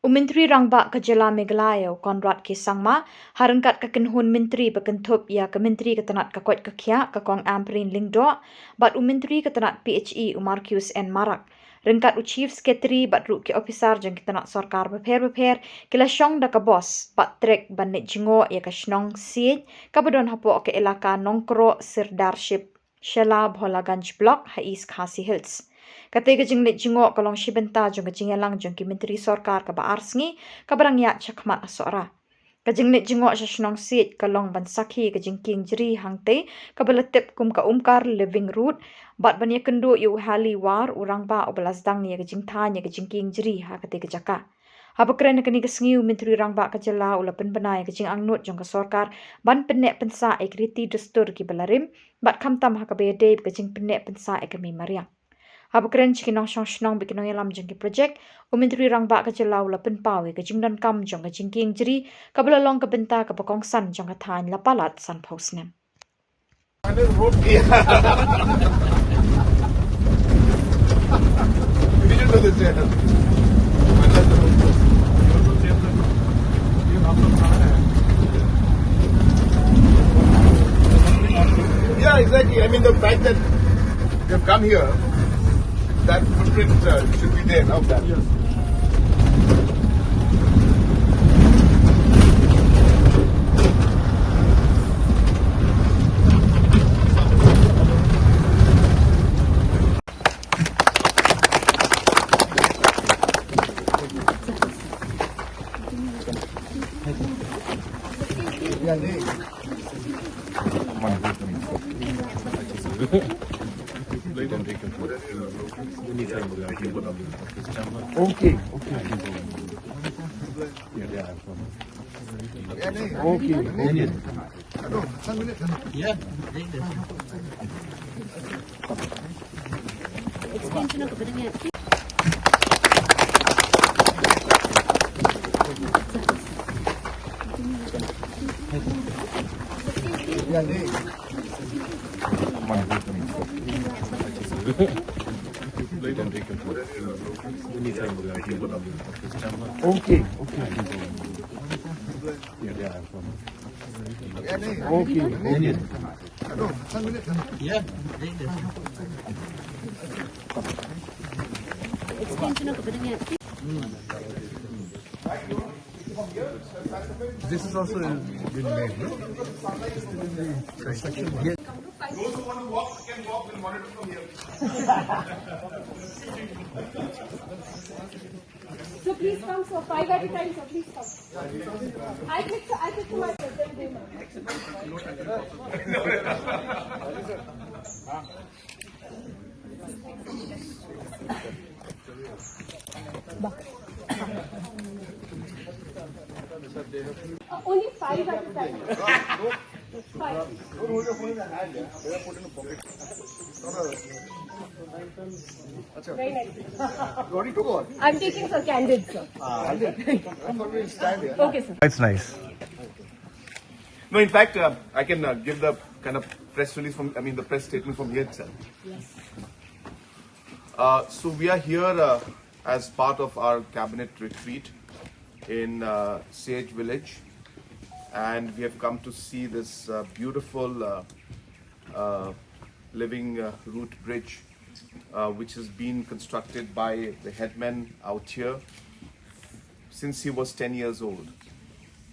Menteri Rangba ke Jela Meghalaya Konrad K Sangma harangkat ke kenhun menteri berkentup ya ke menteri ketenat ke kuat kekia ke kong Amprin Lingdo bat menteri ketenat PHE Marcus N Marak rengkat chief secretary bat ru ke officer jeng ketenat sarkar beper kila syong da ke bos bat trek banit jingo ya ke snong siej ke bedon hapo ke elaka Nongkro Sirdarship Shela Bholaganj Block ha East Khasi Hills. Kata ke jinglit jingok kalong shibenta jong ke jingelang jong ki menteri sarkar ke baar sngi ke barang ya chakmat asora. Ke jinglit jingok sasnong sit kalong bansaki ke jingking jeri hangte ke beletip kum ke umkar living root bat banya kendo yu hali war urang ba obelas dang ya ke jingtanya ke jingking jeri ha kate ke jaka. Haba keren kini ke sengiu menteri rangba ke jela ula penbenai ke jing angnut jong ke sarkar ban penek pensa ekriti destur ki belarim bat kamtam ha ke bede ke jing penek pensa ekami mariang. Haba keren cikinong snong bikinong yalam jengki projek menteri rangba ke jelau la penpawe ke jingdan kam jong ke jingking jeri ke belalong ke benta ke pekong san jong ke than la palat san pausnem. Yeah, exactly. I mean, the fact that they've come here, that footprint should be there now. Yes. Okay. Extension of the extension of the This is also been made, no? Still in the construction here. Those who want to walk can walk and monitor from here. So please come, so 5 at a time, so please come. I click to my president. Only 5 at a time. 5. Don't hold your phone in the hand, yeah? Better put in a pocket. Very nice. You already took one? I'm taking for candid, sir. I thought we'll stand here. Okay, sir. It's nice. No, in fact, I can give the kind of press release the press statement from here itself. Yes. So we are here as part of our cabinet retreat in Sage Village, and we have come to see this beautiful living root bridge, which has been constructed by the headman out here since he was 10 years old.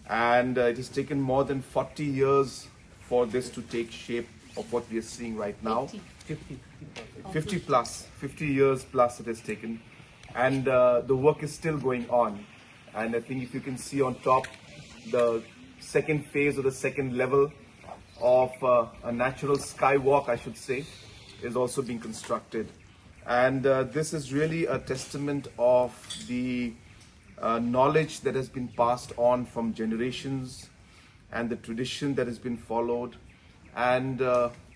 And it has taken more than 40 years for this to take shape of what we are seeing right now. 50 years plus it has taken. And the work is still going on. And I think if you can see on top, the second phase or the second level of a natural skywalk, I should say, is also being constructed. And this is really a testament of the knowledge that has been passed on from generations and the tradition that has been followed. And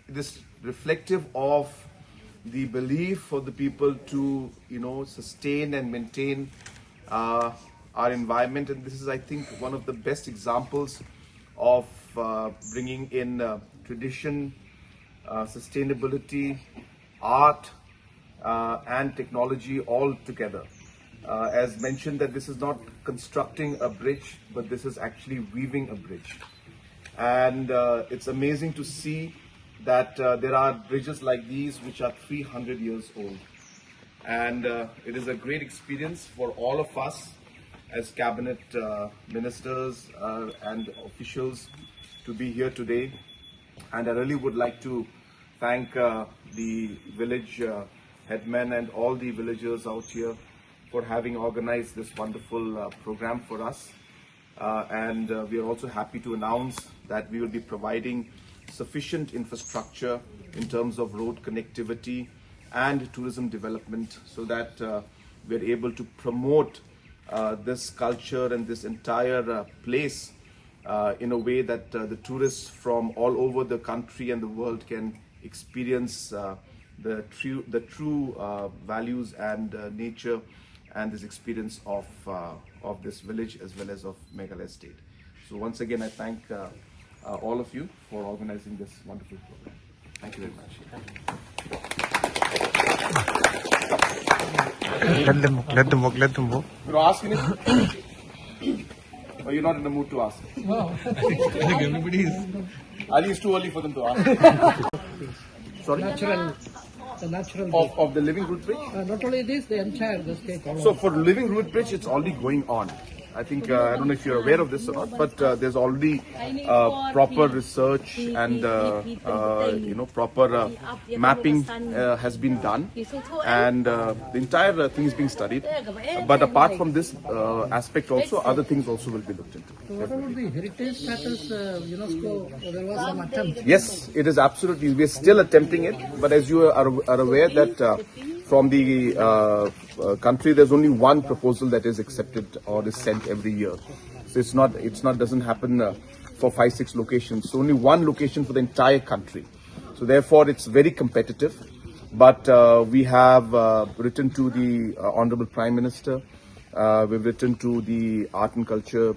this reflective of the belief of the people to, sustain and maintain our environment. And this is, I think, one of the best examples of bringing in tradition, sustainability, art, and technology all together. as mentioned, that this is not constructing a bridge, but this is actually weaving a bridge. And it's amazing to see that there are bridges like these which are 300 years old. And it is a great experience for all of us as cabinet ministers and officials to be here today. And I really would like to thank the village headmen and all the villagers out here for having organized this wonderful program for us. And we are also happy to announce that we will be providing sufficient infrastructure in terms of road connectivity and tourism development, so that we are able to promote this culture and this entire place in a way that the tourists from all over the country and the world can experience the true values and nature and this experience of this village as well as of Meghalaya state. So once again, I thank all of you for organizing this wonderful program. Thank you very much. Let them walk. You know, ask anything? Or you're not in the mood to ask? I think everybody is. Ali, it's too early for them to ask. Sorry? The natural Of the Living Root Bridge? not only this, the entire the state. So for Living Root Bridge, it's already going on. I think, I don't know if you're aware of this or not, but there's already proper research and, proper mapping has been done. And the entire thing is being studied. But apart from this aspect also, other things also will be looked into. So what about the heritage status, UNESCO? There was some attempt. Yes, it is absolutely. We are still attempting it. But as you are aware that from the country, there's only one proposal that is accepted or is sent every year. So doesn't happen for 5-6 locations. So only one location for the entire country. So therefore, it's very competitive. But we have written to the Honorable Prime Minister. We've written to the Art and Culture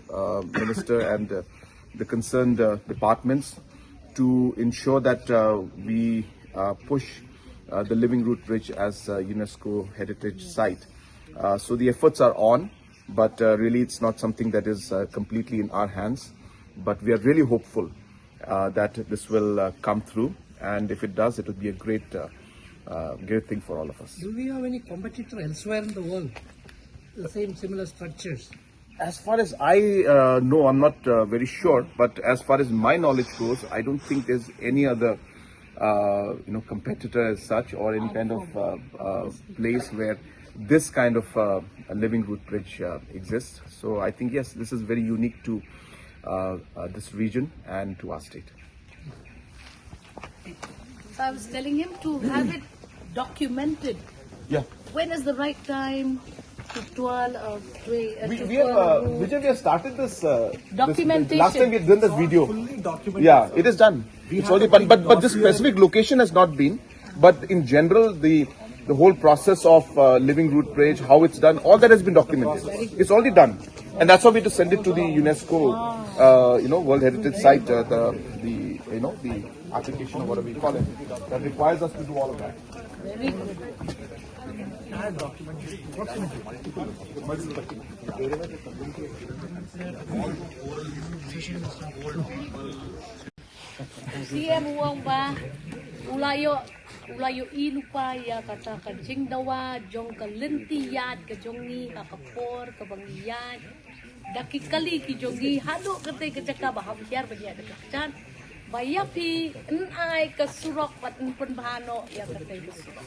Minister and the concerned departments to ensure that we push the Living Root Bridge as a UNESCO heritage site. So the efforts are on, but really it's not something that is completely in our hands. But we are really hopeful that this will come through, and if it does, it will be a great thing for all of us. Do we have any competitor elsewhere in the world? The same similar structures. As far as I know, I'm not very sure, but as far as my knowledge goes, I don't think there's any other competitor as such, or any kind of place where this kind of a Living Root Bridge exists. So I think, yes, this is very unique to this region and to our state. So I was telling him to have it documented. Yeah. When is the right time to twirl or We have started this Documentation. last time we had done this video. Yeah, it is done. It's already done. But this specific location has not been. But in general, the whole process of Living Root Bridge, how it's done, all that has been documented. It's already done, and that's why we had to send it to the UNESCO, World Heritage Site, the application or whatever we call it, that requires us to do all of that. Very good. CM uang ba ulayo ilupa ya kata kancing dawa jong kalentiyad ka jongi kakapor kabangiyad dakikali ki jongi hado kate kacaka bahabyar banya dekat bayapi ai kasurok pat penbahano ya kate kasurok.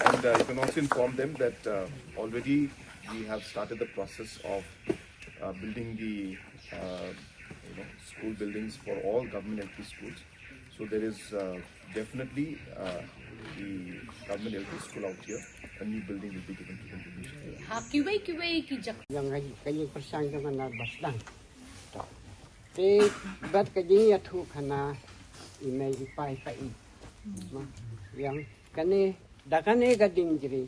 And you can also inform them that already we have started the process of building the school buildings for all government LP schools. So there is definitely the government LP school out here. A new building will be given to them. Kiway ki jak. Yang kaya persang dengan narbas lang. Te bat kaya tu kana imay ipay pai. Yang kani dakane gading jiri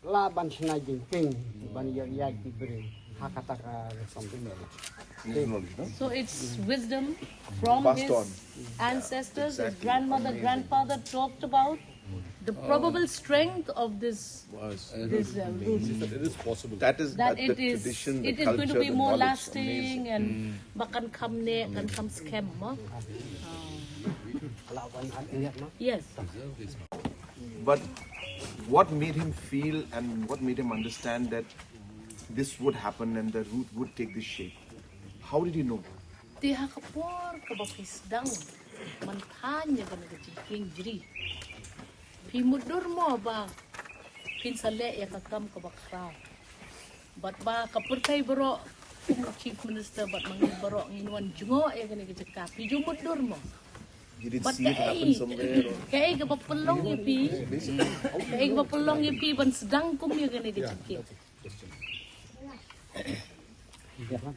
laban senajing ping ban ya diberi hakataka something. So it's wisdom from Passed his on. ancestors, his grandmother, grandfather talked about the probable strength of this It is possible. That is that the it is tradition, the it is culture, going to be the more knowledge. lasting and makan kamne kan kam scam mo. lawan akhir no. Yes. But what made him feel and what made him understand that this would happen and the route would take this shape? How did he know? Tiha kapor kabakisdang mantanya kan nagjiking jiri. Pimudur mo ba pinsale ya kakam kabakra. But ba kapurtay baro chief minister but mangi baro nginuan jungo ya kan nagjika. Pijumudur mo. He did But see it happen somewhere. kaya kapapulong ipi. Kaya kapapulong ipi ban sedang kum ya kan nagjika. Ya kan?